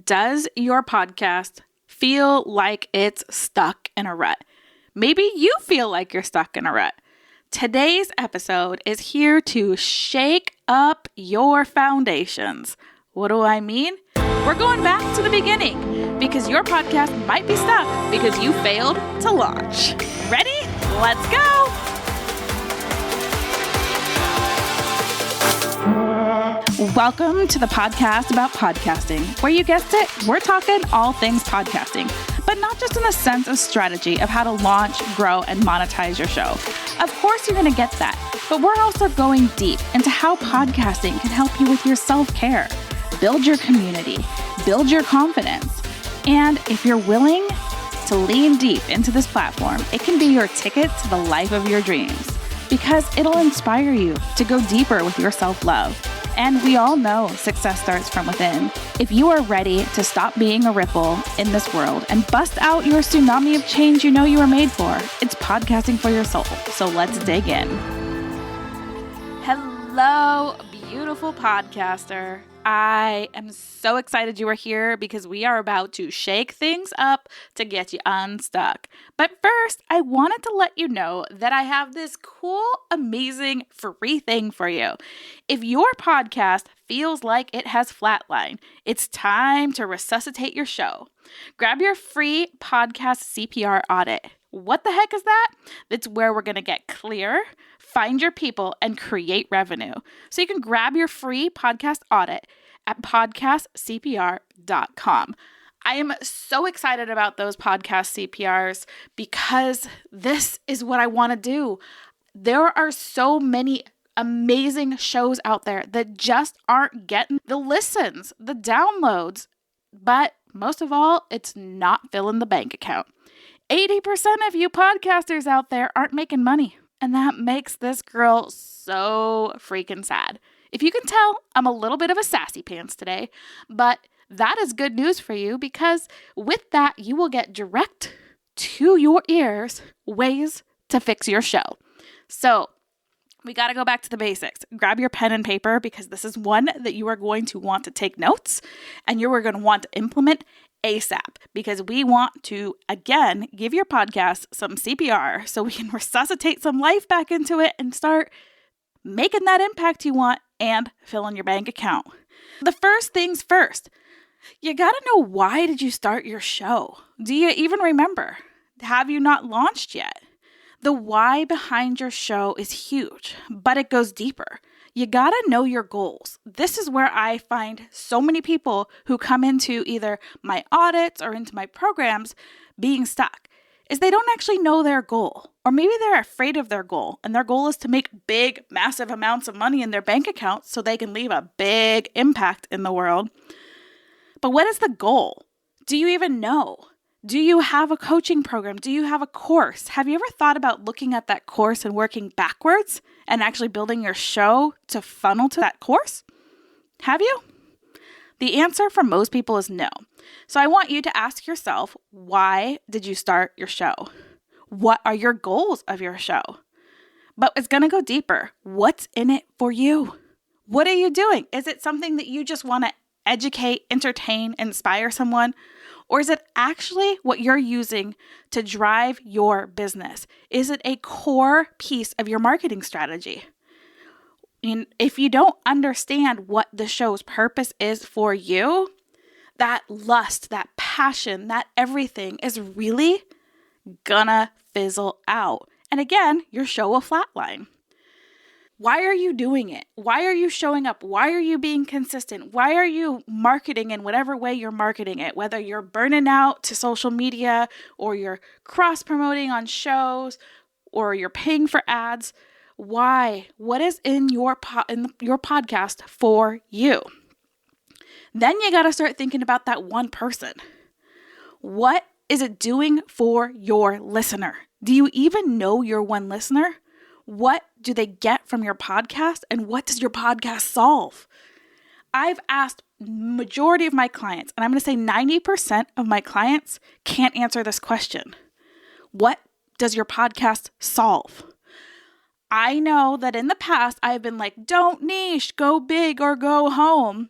Does your podcast feel like it's stuck in a rut? Maybe you feel like you're stuck in a rut. Today's episode is here to shake up your foundations. What do I mean? We're going back to the beginning because your podcast might be stuck because you failed to launch. Ready? Let's go! Welcome to the podcast about podcasting, where you guessed it, we're talking all things podcasting, but not just in the sense of strategy of how to launch, grow, and monetize your show. Of course, you're going to get that, but we're also going deep into how podcasting can help you with your self-care, build your community, build your confidence, and if you're willing to lean deep into this platform, it can be your ticket to the life of your dreams because it'll inspire you to go deeper with your self-love. And we all know success starts from within. If you are ready to stop being a ripple in this world and bust out your tsunami of change you know you were made for, it's podcasting for your soul. So let's dig in. Hello, beautiful podcaster. I am so excited you are here because we are about to shake things up to get you unstuck. But first, I wanted to let you know that I have this cool, amazing free thing for you. If your podcast feels like it has flatlined, it's time to resuscitate your show. Grab your free podcast CPR audit. What the heck is that? That's where we're going to get clear, find your people, and create revenue. So you can grab your free podcast audit at podcastcpr.com. I am so excited about those podcast CPRs because this is what I want to do. There are so many amazing shows out there that just aren't getting the listens, the downloads, but most of all, it's not filling the bank account. 80% of you podcasters out there aren't making money, and that makes this girl so freaking sad. If you can tell, I'm a little bit of a sassy pants today, but that is good news for you because with that, you will get direct to your ears ways to fix your show. So we got to go back to the basics. Grab your pen and paper because this is one that you are going to want to take notes and you are going to want to implement ASAP because we want to, again, give your podcast some CPR so we can resuscitate some life back into it and start making that impact you want and filling your bank account. The first things first, you got to know, why did you start your show? Do you even remember? Have you not launched yet? The why behind your show is huge, but it goes deeper. You got to know your goals. This is where I find so many people who come into either my audits or into my programs being stuck, is they don't actually know their goal. Or maybe they're afraid of their goal, and their goal is to make big, massive amounts of money in their bank account so they can leave a big impact in the world. But what is the goal? Do you even know? Do you have a coaching program? Do you have a course? Have you ever thought about looking at that course and working backwards and actually building your show to funnel to that course? Have you? The answer for most people is no. So I want you to ask yourself, why did you start your show? What are your goals of your show? But it's going to go deeper. What's in it for you? What are you doing? Is it something that you just want to educate, entertain, inspire someone? Or is it actually what you're using to drive your business? Is it a core piece of your marketing strategy? And if you don't understand what the show's purpose is for you, that lust, that passion, that everything is really gonna fizzle out. And again, your show will flatline. Why are you doing it? Why are you showing up? Why are you being consistent? Why are you marketing in whatever way you're marketing it? Whether you're burning out to social media or you're cross-promoting on shows or you're paying for ads. Why? What is in your podcast for you? Then you got to start thinking about that one person. What is it doing for your listener? Do you even know your one listener? What do they get from your podcast and what does your podcast solve? I've asked majority of my clients, and I'm going to say 90% of my clients can't answer this question. What does your podcast solve? I know that in the past I've been like, don't niche, go big or go home.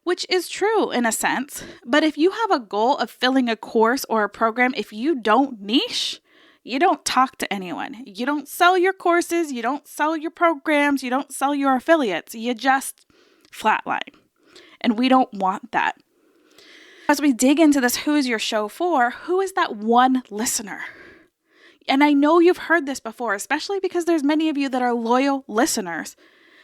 which is true in a sense. But if you have a goal of filling a course or a program, if you don't niche, you don't talk to anyone. You don't sell your courses. You don't sell your programs. You don't sell your affiliates. You just flatline. And we don't want that. As we dig into this, who is your show for? Who is that one listener? And I know you've heard this before, especially because there's many of you that are loyal listeners.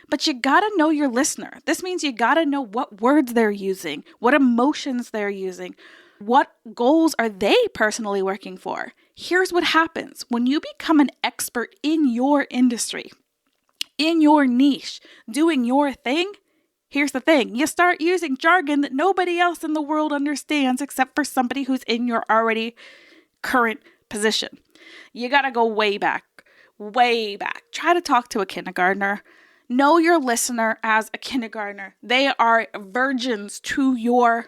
But you gotta know your listener. This means you gotta know what words they're using, what emotions they're using, what goals are they personally working for. Here's what happens when you become an expert in your industry, in your niche, doing your thing. Here's the thing. You start using jargon that nobody else in the world understands except for somebody who's in your already current position. You gotta go way back, way back. Try to talk to a kindergartner. Know your listener as a kindergartner. They are virgins to your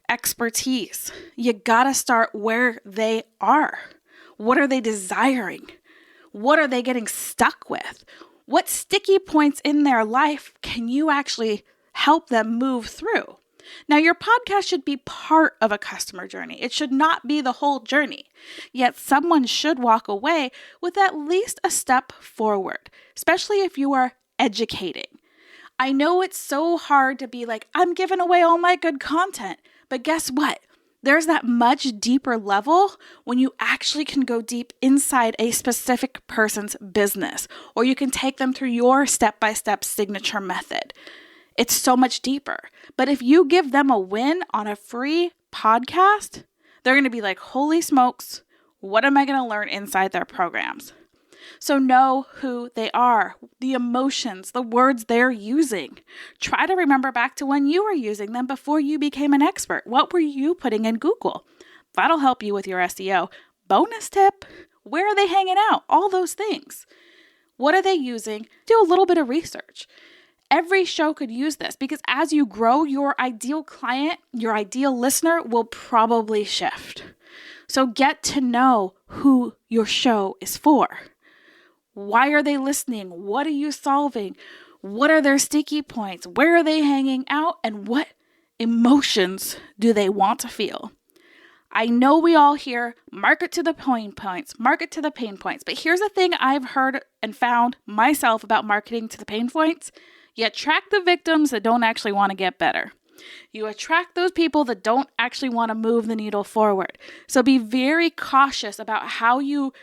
expertise. You gotta start where they are. What are they desiring? What are they getting stuck with? What sticky points in their life can you actually help them move through? Now, your podcast should be part of a customer journey. It should not be the whole journey. Yet someone should walk away with at least a step forward, especially if you are educating. I know it's so hard to be like, I'm giving away all my good content. But guess what? There's that much deeper level when you actually can go deep inside a specific person's business, or you can take them through your step-by-step signature method. It's so much deeper. But if you give them a win on a free podcast, they're going to be like, holy smokes, what am I going to learn inside their programs? So know who they are, the emotions, the words they're using. Try to remember back to when you were using them before you became an expert. What were you putting in Google? That'll help you with your SEO. Bonus tip, where are they hanging out? All those things. What are they using? Do a little bit of research. Every show could use this because as you grow, your ideal client, your ideal listener will probably shift. So get to know who your show is for. Why are they listening? What are you solving? What are their sticky points? Where are they hanging out? And what emotions do they want to feel? I know we all hear market to the pain points, market to the pain points. But here's the thing I've heard and found myself about marketing to the pain points. You attract the victims that don't actually want to get better. You attract those people that don't actually want to move the needle forward. So be very cautious about how you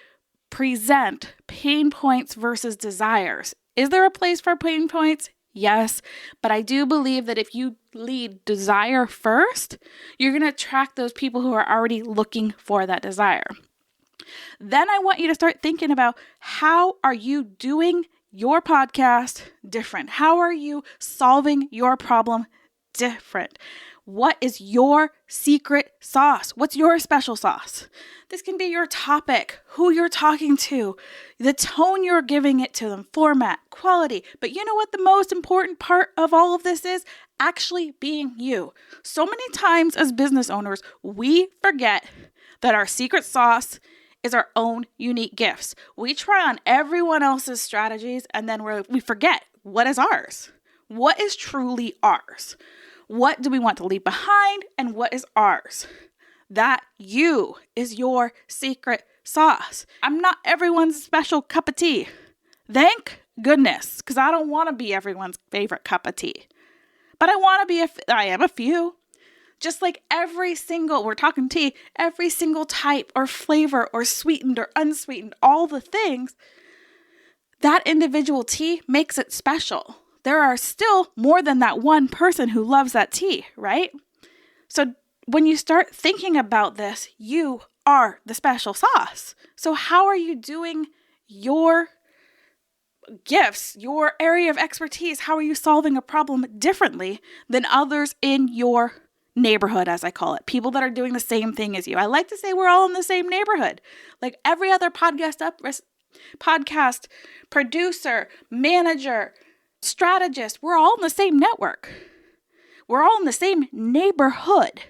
present pain points versus desires. Is there a place for pain points? Yes, but I do believe that if you lead desire first, you're going to attract those people who are already looking for that desire. Then I want you to start thinking about how are you doing your podcast different? How are you solving your problem different? What is your secret sauce? What's your special sauce? This can be your topic, who you're talking to, the tone you're giving it to them, format, quality. But you know what the most important part of all of this is? Actually being you. So many times as business owners, we forget that our secret sauce is our own unique gifts. We try on everyone else's strategies and then we forget what is ours. What is truly ours? What do we want to leave behind and what is ours? That you is your secret sauce. I'm not everyone's special cup of tea. Thank goodness, because I don't want to be everyone's favorite cup of tea. But I am a few. Just like we're talking tea, every single type or flavor or sweetened or unsweetened, all the things, that individual tea makes it special. There are still more than that one person who loves that tea, right? So when you start thinking about this, you are the special sauce. So how are you doing your gifts, your area of expertise? How are you solving a problem differently than others in your neighborhood, as I call it? People that are doing the same thing as you. I like to say we're all in the same neighborhood. Like every other podcast producer, manager, strategist, we're all in the same network. We're all in the same neighborhood.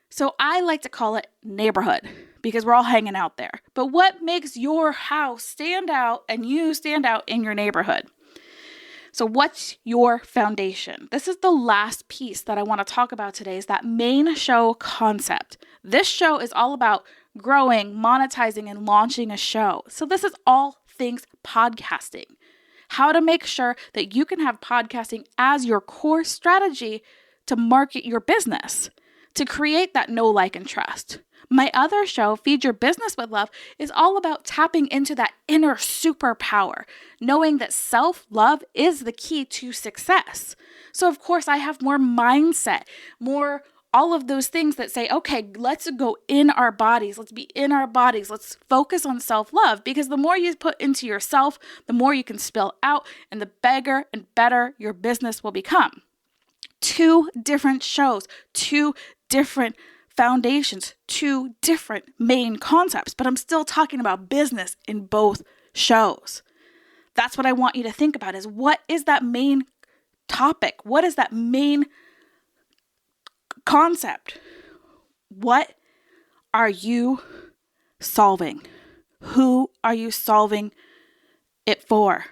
So I like to call it neighborhood because we're all hanging out there. But what makes your house stand out and you stand out in your neighborhood? So what's your foundation? This is the last piece that I want to talk about today, is that main show concept. This show is all about growing, monetizing, and launching a show. So this is all things podcasting. How to make sure that you can have podcasting as your core strategy to market your business, to create that know, like, and trust. My other show, Feed Your Business with Love, is all about tapping into that inner superpower, knowing that self-love is the key to success. So of course, I have more mindset, more all of those things that say, okay, let's go in our bodies. Let's be in our bodies. Let's focus on self-love, because the more you put into yourself, the more you can spill out, and the bigger and better your business will become. 2 different shows, 2 different foundations, 2 different main concepts, but I'm still talking about business in both shows. That's what I want you to think about, is what is that main topic? What is that main concept? What are you solving? Who are you solving it for?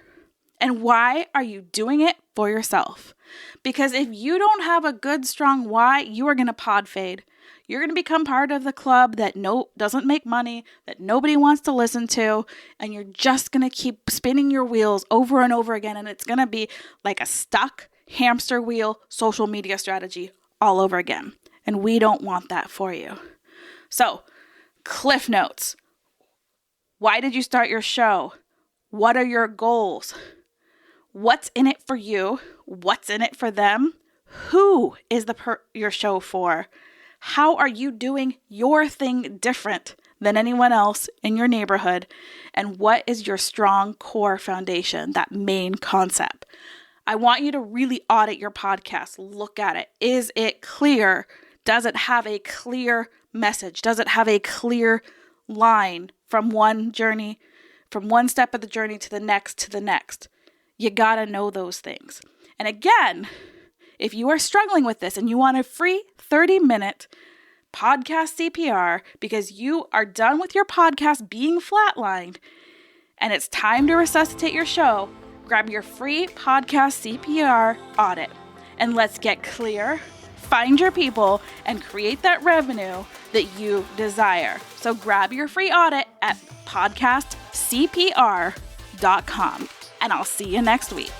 And why are you doing it for yourself? Because if you don't have a good, strong why, you are going to pod fade. You're going to become part of the club that doesn't make money, that nobody wants to listen to, and you're just going to keep spinning your wheels over and over again, and it's going to be like a stuck hamster wheel social media strategy all over again. And we don't want that for you. So, cliff notes. Why did you start your show? What are your goals? What's in it for you? What's in it for them? Who is your show for? How are you doing your thing different than anyone else in your neighborhood? And what is your strong core foundation, that main concept? I want you to really audit your podcast. Look at it. Is it clear? Does it have a clear message? Does it have a clear line from one step of the journey to the next? You got to know those things. And again, if you are struggling with this and you want a free 30-minute podcast CPR because you are done with your podcast being flatlined and it's time to resuscitate your show, grab your free podcast CPR audit and let's get clear, find your people, and create that revenue that you desire. So grab your free audit at podcastcpr.com, and I'll see you next week.